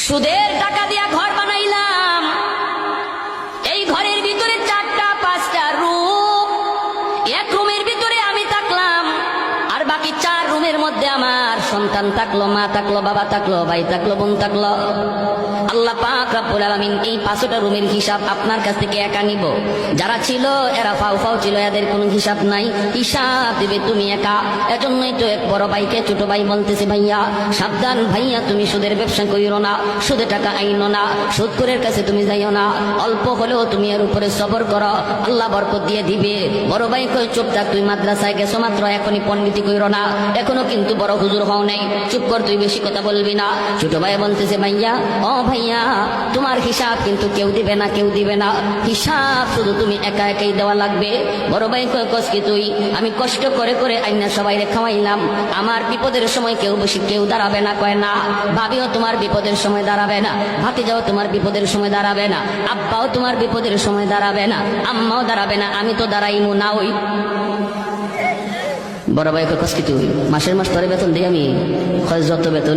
সুদের টাকা দিয়া ঘর বানাইলাম, এই ঘরের ভিতরে 4টা 5টা রুম, এক রুমের ভিতরে আমি থাকলাম, আর বাকি 4 রুমের মধ্যে আমার সন্তান থাকলো, মা থাকলো, বাবা থাকলো, ভাই থাকলো, বোন থাকলো। আল্লাহ পাক রব্বুল আলামিন এই 5টা রুমের হিসাব আপনার কাছ থেকে একা নিব। যারা ছিল এরা ফাও ফাও ছিল, এদের কোনো হিসাব নাই, হিসাব দিবে তুমি একা। এজন্যই তো এক বড় ভাইকে ছোট ভাই বলতেছে, ভাইয়া সাবধান, ভাইয়া তুমি সুদের ব্যবসা করিও না, সুদে টাকা আইনো না, সুদখোরের কাছে তুমি যাইও না, অল্প হলেও তুমি এর উপরে সবর করো, আল্লাহ বরকত দিয়ে দিবে। বড় ভাই কই চুপ থাক, তুই মাদ্রাসায় গেছো মাত্র, এখনই পণ্ডিতি কইরো না, এখনো কিন্তু বড় হুজুর হও নাই, চুপ কর, তুই বেশি কথা বলবি না। ছোট ভাই বলতেছে, ভাইয়া ও ভাইয়া তোমার হিসাব কিন্তু কেউ দিবে না, কেউ দিবে না, হিসাব শুধু তুমি একা একাই দেওয়া লাগবে। বড় ভাই কয় কস কি তুই, আমি কষ্ট করে করে আইনা সবাই খাওয়াইলাম, আমার বিপদের সময় কেউ দাঁড়াবে না। কয় না, ভাবিও তোমার বিপদের সময় দাঁড়াবে না, ভাতিজাও তোমার বিপদের সময় দাঁড়াবে না, আব্বাও তোমার বিপদের সময় দাঁড়াবে না, আম্মাও দাঁড়াবে না, আমি তো দাঁড়াইমু না। ওই বড় ভাই কয় কস কি তুই, মাসের মাস তোরে বেতন দিই আমি? যত বেতন